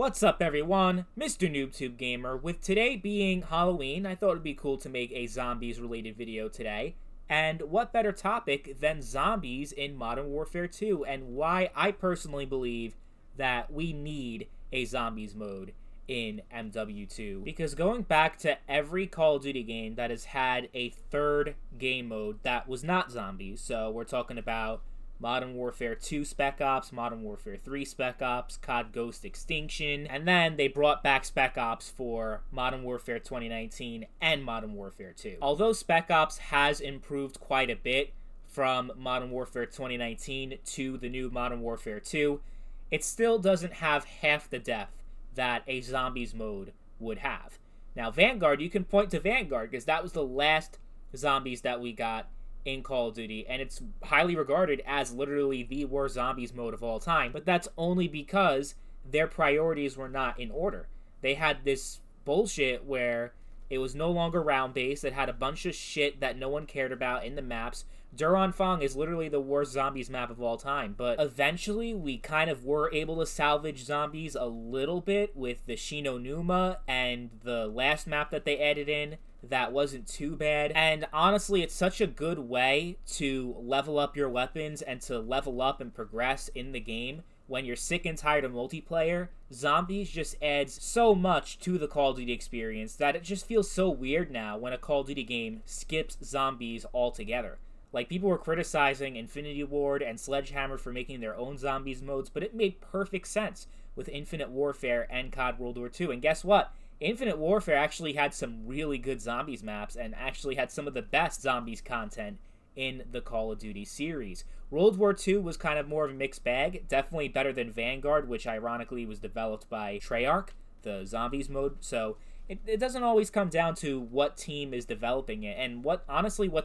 What's up everyone, Mr. NoobTube Gamer. With today being Halloween, I thought it'd be cool to make a zombies related video today. And what better topic than zombies in Modern Warfare 2 and why I personally believe that we need a zombies mode in MW2. Because going back to every Call of Duty game that has had a third game mode that was not zombies, so we're talking about Modern Warfare 2 Spec Ops, Modern Warfare 3 Spec Ops, COD Ghost Extinction, and then they brought back Spec Ops for Modern Warfare 2019 and Modern Warfare 2. Although Spec Ops has improved quite a bit from Modern Warfare 2019 to the new Modern Warfare 2, it still doesn't have half the depth that a zombies mode would have. Now Vanguard, you can point to Vanguard because that was the last zombies that we got in Call of Duty, and it's highly regarded as literally the worst zombies mode of all time, but that's only because their priorities were not in order. They had this bullshit where it was no longer round-based, it had a bunch of shit that no one cared about in the maps. Duran Fong is literally the worst zombies map of all time, but eventually we kind of were able to salvage zombies a little bit with the Shinonuma and the last map that they added in. That wasn't too bad, and honestly it's such a good way to level up your weapons and to level up and progress in the game. When you're sick and tired of multiplayer, zombies just adds so much to the Call of Duty experience that it just feels so weird now when a Call of Duty game skips zombies altogether. Like, people were criticizing Infinity Ward and Sledgehammer for making their own zombies modes, but it made perfect sense with Infinite Warfare and COD World War II, and guess what? Infinite Warfare actually had some really good zombies maps and actually had some of the best zombies content in the Call of Duty series. World War II was kind of more of a mixed bag, definitely better than Vanguard, which ironically was developed by Treyarch, the zombies mode, so it doesn't always come down to what team is developing it, and what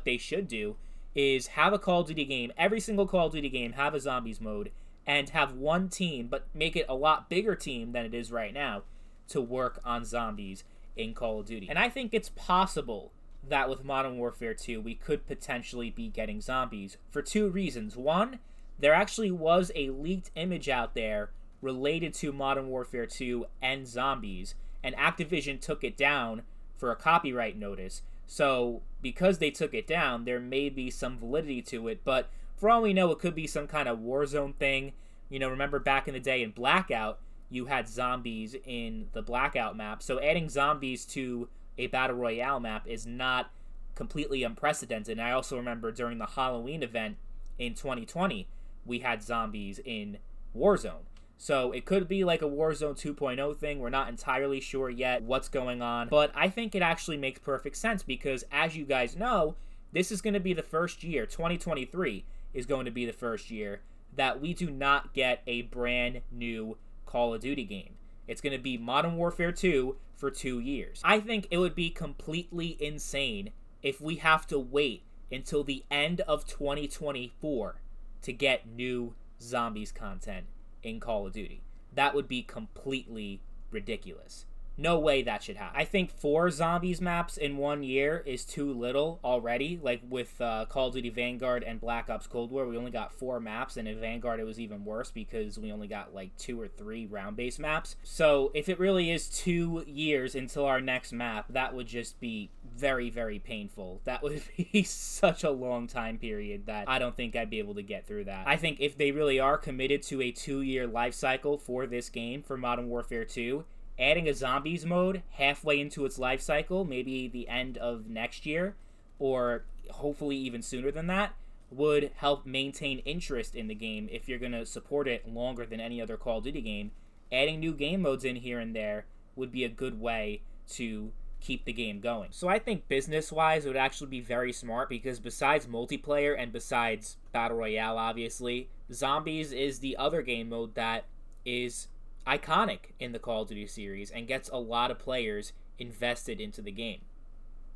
they should do is have a Call of Duty game, every single Call of Duty game have a zombies mode, and have one team, but make it a lot bigger team than it is right now, to work on zombies in Call of Duty. And I think it's possible that with Modern Warfare 2 we could potentially be getting zombies for two reasons. One, there actually was a leaked image out there related to Modern Warfare 2 and zombies, and Activision took it down for a copyright notice. So because they took it down, there may be some validity to it, but for all we know it could be some kind of Warzone thing. You know, remember back in the day in Blackout, you had zombies in the Blackout map, so adding zombies to a Battle Royale map is not completely unprecedented. And I also remember during the Halloween event in 2020, we had zombies in Warzone. So it could be like a Warzone 2.0 thing. We're not entirely sure yet what's going on, but I think it actually makes perfect sense because, as you guys know, this is going to be the first year, 2023 is going to be the first year, that we do not get a brand new Call of Duty game. It's going to be Modern Warfare 2 for 2 years. I think it would be completely insane if we have to wait until the end of 2024 to get new zombies content in Call of Duty. That would be completely ridiculous. No way that should happen. I think 4 zombies maps in 1 year is too little already. Like with Call of Duty Vanguard and Black Ops Cold War, we only got 4 maps, and in Vanguard it was even worse because we only got like 2 or 3 round-based maps. So if it really is 2 years until our next map, that would just be very, very painful. That would be such a long time period that I don't think I'd be able to get through that. I think if they really are committed to a 2-year life cycle for this game, for Modern Warfare 2, adding a zombies mode halfway into its life cycle, maybe the end of next year, or hopefully even sooner than that, would help maintain interest in the game if you're going to support it longer than any other Call of Duty game. Adding new game modes in here and there would be a good way to keep the game going. So I think business-wise it would actually be very smart because besides multiplayer and besides Battle Royale, obviously, zombies is the other game mode that is iconic in the Call of Duty series and gets a lot of players invested into the game.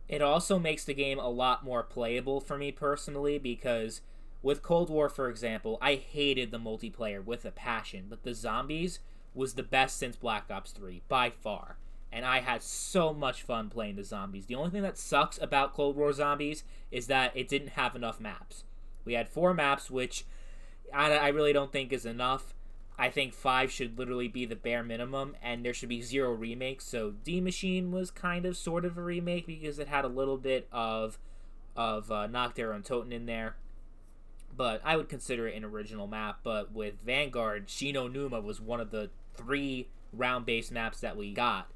It also makes the game a lot more playable for me personally because with Cold War, for example, I hated the multiplayer with a passion, but the zombies was the best since Black Ops 3 by far, and I had so much fun playing the zombies. The only thing that sucks about Cold War Zombies is that it didn't have enough maps. We had 4 maps, which I really don't think is enough. I think 5 should literally be the bare minimum, and there should be 0 remakes. So D Machine was kind of sort of a remake because it had a little bit of Knock Their Own Toten in there. But I would consider it an original map. But with Vanguard, Shino Numa was one of the 3 round-based maps that we got,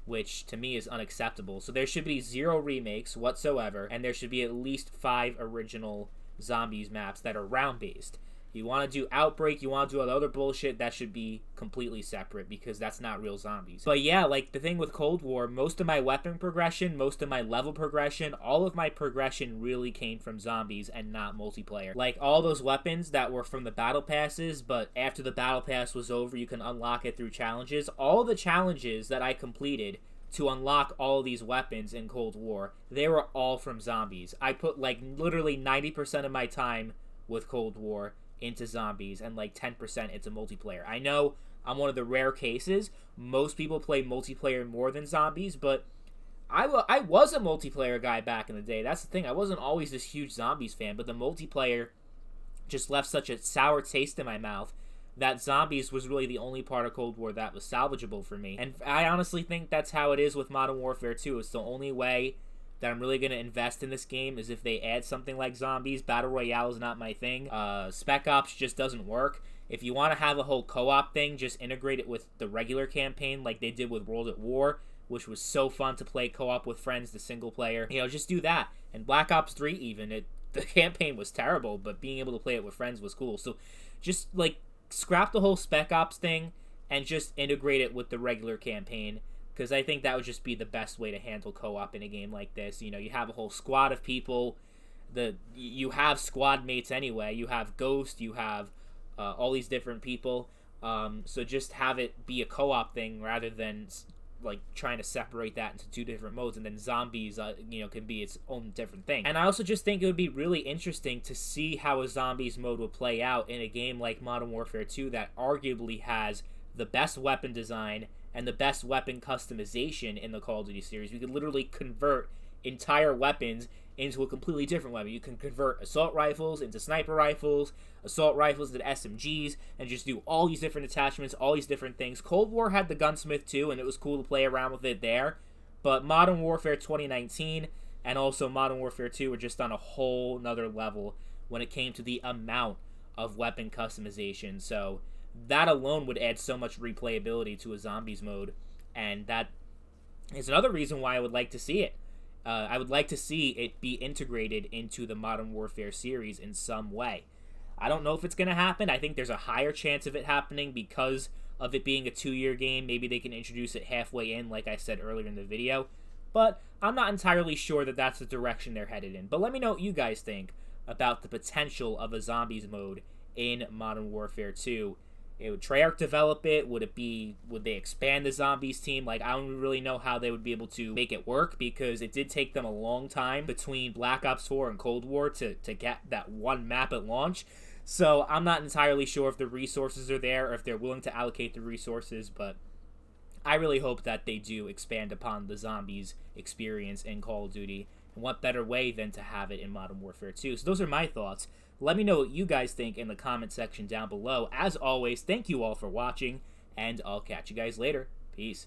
which to me is unacceptable. So there should be 0 remakes whatsoever, and there should be at least 5 original Zombies maps that are round-based. You want to do Outbreak, you want to do other bullshit, that should be completely separate because that's not real zombies. But yeah, like the thing with Cold War, most of my weapon progression, most of my level progression, all of my progression really came from zombies and not multiplayer. Like all those weapons that were from the battle passes, but after the battle pass was over, you can unlock it through challenges. All the challenges that I completed to unlock all of these weapons in Cold War, they were all from zombies. I put like literally 90% of my time with Cold War into zombies and like 10% into multiplayer. I know I'm one of the rare cases. Most people play multiplayer more than zombies, but I was a multiplayer guy back in the day. That's the thing. I wasn't always this huge zombies fan, but the multiplayer just left such a sour taste in my mouth that zombies was really the only part of Cold War that was salvageable for me. And I honestly think that's how it is with Modern Warfare 2. It's the only way that I'm really going to invest in this game is if they add something like zombies. Battle Royale is not my thing. Spec Ops just doesn't work. If you want to have a whole co-op thing, just integrate it with the regular campaign like they did with World at War, which was so fun to play co-op with friends, the single player. You know, just do that. And Black Ops 3 even, the campaign was terrible, but being able to play it with friends was cool. So just, like, scrap the whole Spec Ops thing and just integrate it with the regular campaign, because I think that would just be the best way to handle co-op in a game like this. You know, you have a whole squad of people. You have squad mates anyway. You have Ghost. You have all these different people. So just have it be a co-op thing rather than like trying to separate that into 2 different modes, and then zombies, can be its own different thing. And I also just think it would be really interesting to see how a zombies mode would play out in a game like Modern Warfare 2 that arguably has the best weapon design and the best weapon customization in the Call of Duty series. You could literally convert entire weapons into a completely different weapon. You can convert assault rifles into sniper rifles, assault rifles into SMGs, and just do all these different attachments, all these different things. Cold War had the gunsmith too, and it was cool to play around with it there. But Modern Warfare 2019 and also Modern Warfare 2 were just on a whole nother level when it came to the amount of weapon customization. So that alone would add so much replayability to a zombies mode, and that is another reason why I would like to see it. I would like to see it be integrated into the Modern Warfare series in some way. I don't know if it's going to happen. I think there's a higher chance of it happening because of it being a 2-year game. Maybe they can introduce it halfway in, like I said earlier in the video. But I'm not entirely sure that that's the direction they're headed in. But let me know what you guys think about the potential of a zombies mode in Modern Warfare 2. Would Treyarch develop it? Would they expand the zombies team? Like, I don't really know how they would be able to make it work, because it did take them a long time between Black Ops 4 and Cold War to get that one map at launch. So I'm not entirely sure if the resources are there or if they're willing to allocate the resources, but I really hope that they do expand upon the zombies experience in Call of Duty. And what better way than to have it in Modern Warfare 2? So those are my thoughts. Let me know what you guys think in the comment section down below. As always, thank you all for watching, and I'll catch you guys later. Peace.